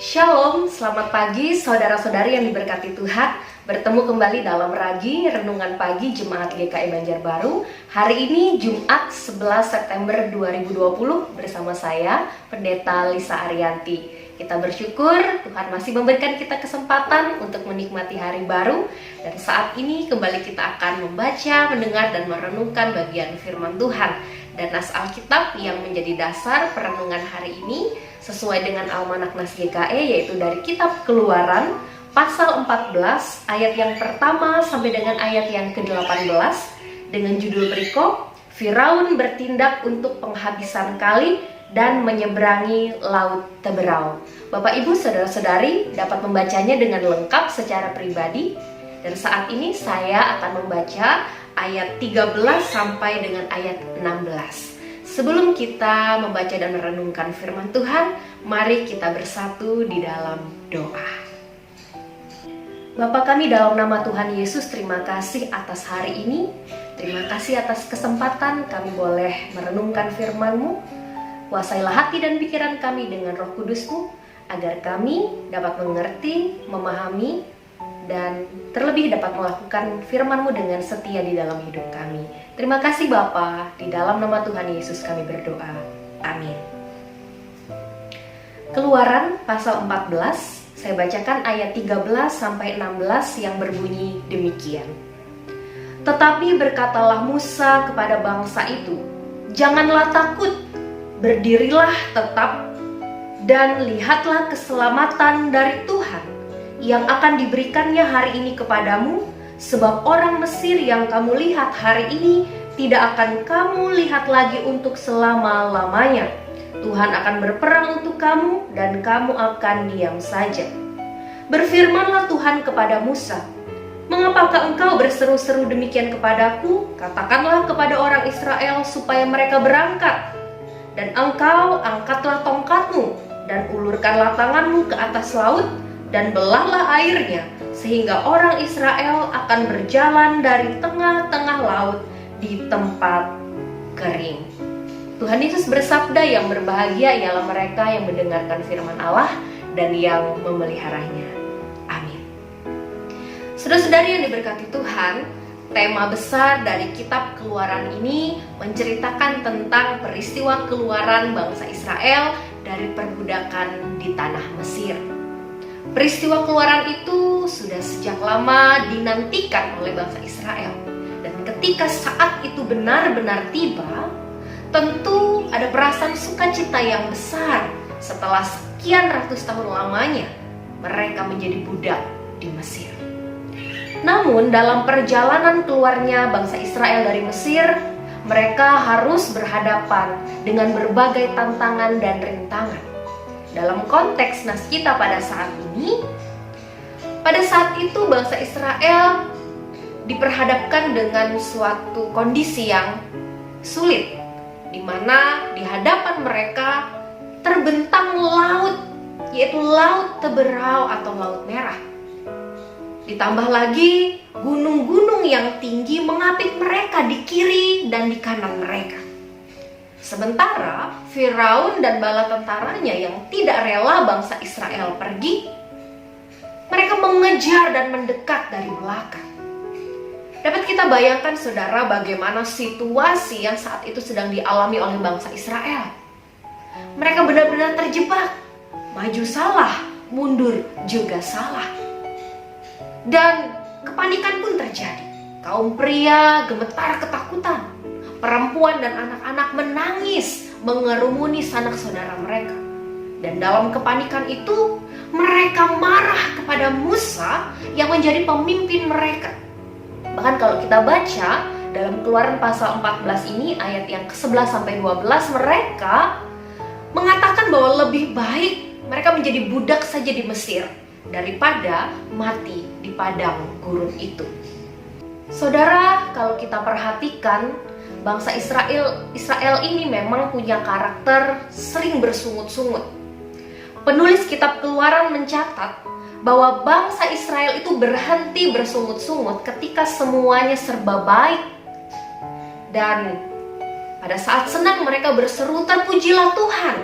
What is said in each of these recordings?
Shalom, selamat pagi saudara-saudari yang diberkati Tuhan. Bertemu kembali dalam Ragi Renungan Pagi Jemaat GKI Banjarbaru. Hari ini Jumat 11 September 2020 bersama saya, Pendeta Lisa Arianti. Kita bersyukur Tuhan masih memberikan kita kesempatan untuk menikmati hari baru. Dan saat ini kembali kita akan membaca, mendengar, dan merenungkan bagian firman Tuhan. Dan nas Alkitab yang menjadi dasar perenungan hari ini sesuai dengan Almanak Nas GKE, yaitu dari kitab Keluaran pasal 14 ayat yang pertama sampai dengan ayat yang ke-18 dengan judul perikop Firaun bertindak untuk penghabisan kali dan menyeberangi laut Teberau. Bapak Ibu saudara-saudari dapat membacanya dengan lengkap secara pribadi, dan saat ini saya akan membaca ayat 13 sampai dengan ayat 16. Sebelum kita membaca dan merenungkan firman Tuhan, mari kita bersatu di dalam doa. Bapa kami, dalam nama Tuhan Yesus, terima kasih atas hari ini. Terima kasih atas kesempatan kami boleh merenungkan firman-Mu. Kuasailah hati dan pikiran kami dengan Roh Kudus-Mu, agar kami dapat mengerti, memahami, dan terlebih dapat melakukan firman-Mu dengan setia di dalam hidup kami. Terima kasih Bapa, di dalam nama Tuhan Yesus kami berdoa. Amin. Keluaran pasal 14, saya bacakan ayat 13 sampai 16 yang berbunyi demikian. Tetapi berkatalah Musa kepada bangsa itu, "Janganlah takut, berdirilah tetap, dan lihatlah keselamatan dari Tuhan yang akan diberikannya hari ini kepadamu, sebab orang Mesir yang kamu lihat hari ini tidak akan kamu lihat lagi untuk selama-lamanya. Tuhan akan berperang untuk kamu dan kamu akan diam saja." Berfirmanlah Tuhan kepada Musa, "Mengapakah engkau berseru-seru demikian kepadaku? Katakanlah kepada orang Israel supaya mereka berangkat. Dan engkau angkatlah tongkatmu dan ulurkanlah tanganmu ke atas laut, dan belahlah airnya, sehingga orang Israel akan berjalan dari tengah-tengah laut di tempat kering." Tuhan Yesus bersabda, yang berbahagia ialah mereka yang mendengarkan firman Allah dan yang memeliharanya. Amin. Saudara-saudari yang diberkati Tuhan, tema besar dari kitab Keluaran ini menceritakan tentang peristiwa keluaran bangsa Israel dari perbudakan di tanah Mesir. Peristiwa keluaran itu sudah sejak lama dinantikan oleh bangsa Israel. Dan ketika saat itu benar-benar tiba, tentu ada perasaan sukacita yang besar setelah sekian ratus tahun lamanya mereka menjadi budak di Mesir. Namun dalam perjalanan keluarnya bangsa Israel dari Mesir, mereka harus berhadapan dengan berbagai tantangan dan rintangan. Dalam konteks nas kita pada saat ini, pada saat itu bangsa Israel diperhadapkan dengan suatu kondisi yang sulit, di mana di hadapan mereka terbentang laut, yaitu Laut Teberau atau Laut Merah. Ditambah lagi gunung-gunung yang tinggi mengapit mereka di kiri dan di kanan mereka. Sementara Firaun dan bala tentaranya yang tidak rela bangsa Israel pergi, mereka mengejar dan mendekat dari belakang. Dapat kita bayangkan saudara bagaimana situasi yang saat itu sedang dialami oleh bangsa Israel. Mereka benar-benar terjebak, maju salah, mundur juga salah. Dan kepanikan pun terjadi. Kaum pria gemetar ketakutan. Perempuan dan anak-anak menangis, mengerumuni sanak saudara mereka. Dan dalam kepanikan itu, mereka marah kepada Musa yang menjadi pemimpin mereka. Bahkan kalau kita baca dalam Keluaran pasal 14 ini ayat yang ke-11 sampai 12, mereka mengatakan bahwa lebih baik mereka menjadi budak saja di Mesir daripada mati di padang gurun itu. Saudara, kalau kita perhatikan, bangsa Israel ini memang punya karakter sering bersungut-sungut. Penulis kitab Keluaran mencatat bahwa bangsa Israel itu berhenti bersungut-sungut ketika semuanya serba baik. Dan pada saat senang mereka berseru, "Terpujilah Tuhan."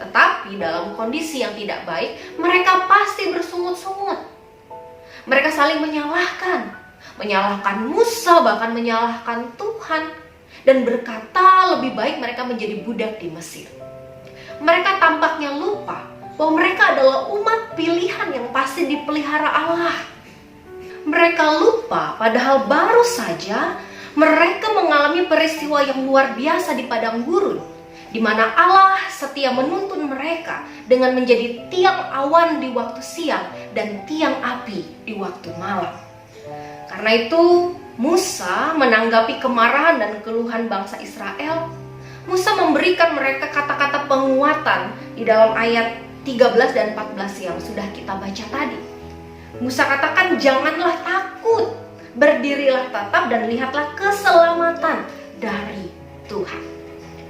Tetapi di dalam kondisi yang tidak baik, mereka pasti bersungut-sungut. Mereka saling menyalahkan Musa, bahkan menyalahkan Tuhan, dan berkata lebih baik mereka menjadi budak di Mesir. Mereka tampaknya lupa bahwa mereka adalah umat pilihan yang pasti dipelihara Allah. Mereka lupa padahal baru saja mereka mengalami peristiwa yang luar biasa di padang gurun, di mana Allah setia menuntun mereka dengan menjadi tiang awan di waktu siang dan tiang api di waktu malam. Karena itu, Musa menanggapi kemarahan dan keluhan bangsa Israel. Musa memberikan mereka kata-kata penguatan di dalam ayat 13 dan 14 yang sudah kita baca tadi. Musa katakan, janganlah takut, berdirilah tetap dan lihatlah keselamatan dari Tuhan.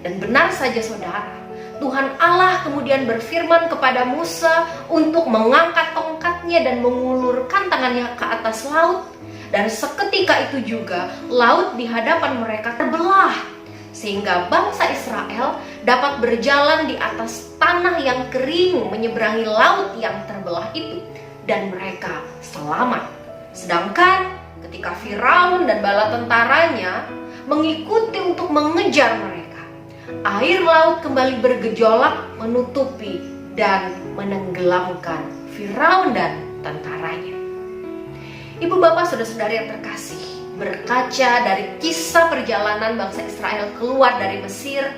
Dan benar saja saudara, Tuhan Allah kemudian berfirman kepada Musa untuk mengangkat tongkatnya dan mengulurkan tangannya ke atas laut. Dan seketika itu juga laut di hadapan mereka terbelah, sehingga bangsa Israel dapat berjalan di atas tanah yang kering menyeberangi laut yang terbelah itu, dan mereka selamat. Sedangkan ketika Firaun dan bala tentaranya mengikuti untuk mengejar mereka, air laut kembali bergejolak menutupi dan menenggelamkan Firaun dan tentaranya. Ibu bapak saudara-saudari yang terkasih, berkaca dari kisah perjalanan bangsa Israel keluar dari Mesir,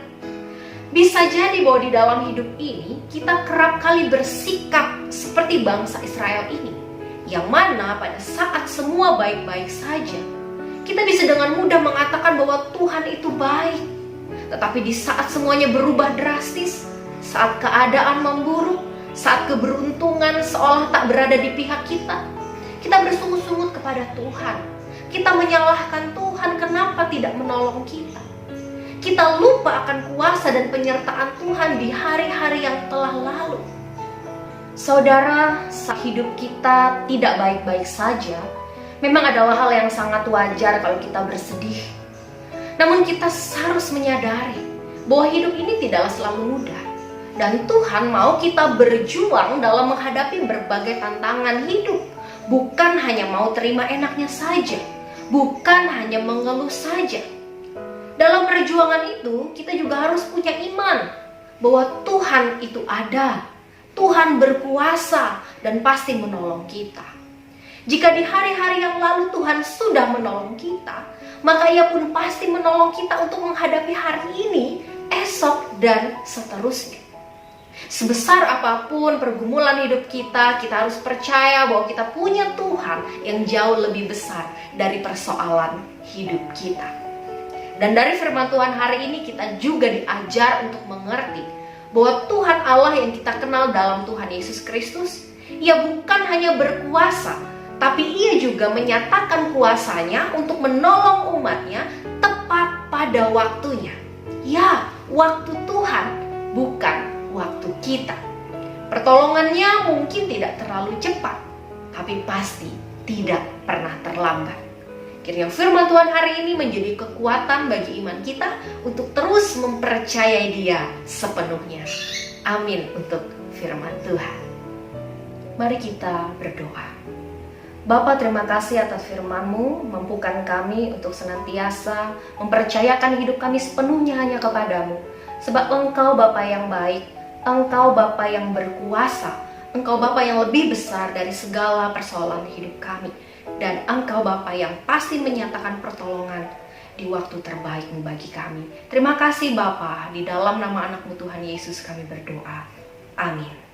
bisa jadi bahwa di dalam hidup ini kita kerap kali bersikap seperti bangsa Israel ini, yang mana pada saat semua baik-baik saja, kita bisa dengan mudah mengatakan bahwa Tuhan itu baik. Tetapi di saat semuanya berubah drastis, saat keadaan memburuk, saat keberuntungan seolah tak berada di pihak kita, kita bersungut-sungut kepada Tuhan. Kita menyalahkan Tuhan kenapa tidak menolong kita. Kita lupa akan kuasa dan penyertaan Tuhan di hari-hari yang telah lalu. Saudara, saat hidup kita tidak baik-baik saja, memang adalah hal yang sangat wajar kalau kita bersedih. Namun kita harus menyadari bahwa hidup ini tidaklah selalu mudah. Dan Tuhan mau kita berjuang dalam menghadapi berbagai tantangan hidup. Bukan hanya mau terima enaknya saja, bukan hanya mengeluh saja. Dalam perjuangan itu, kita juga harus punya iman bahwa Tuhan itu ada, Tuhan berkuasa dan pasti menolong kita. Jika di hari-hari yang lalu Tuhan sudah menolong kita, maka Ia pun pasti menolong kita untuk menghadapi hari ini, esok, dan seterusnya. Sebesar apapun pergumulan hidup kita, kita harus percaya bahwa kita punya Tuhan yang jauh lebih besar dari persoalan hidup kita. Dan dari firman Tuhan hari ini kita juga diajar untuk mengerti bahwa Tuhan Allah yang kita kenal dalam Tuhan Yesus Kristus, Ia bukan hanya berkuasa, tapi Ia juga menyatakan kuasanya untuk menolong umatnya tepat pada waktunya. Ya, waktu Tuhan, bukan waktu kita. Pertolongannya mungkin tidak terlalu cepat, tapi pasti tidak pernah terlambat. Kiranya firman Tuhan hari ini menjadi kekuatan bagi iman kita untuk terus mempercayai Dia sepenuhnya. Amin untuk firman Tuhan. Mari kita berdoa. Bapa, terima kasih atas firman-Mu, mampukan kami untuk senantiasa mempercayakan hidup kami sepenuhnya hanya kepadamu. Sebab Engkau Bapa yang baik, Engkau Bapa yang berkuasa, Engkau Bapa yang lebih besar dari segala persoalan hidup kami. Dan Engkau Bapa yang pasti menyatakan pertolongan di waktu terbaik-Mu bagi kami. Terima kasih Bapa, di dalam nama anak-Mu Tuhan Yesus kami berdoa. Amin.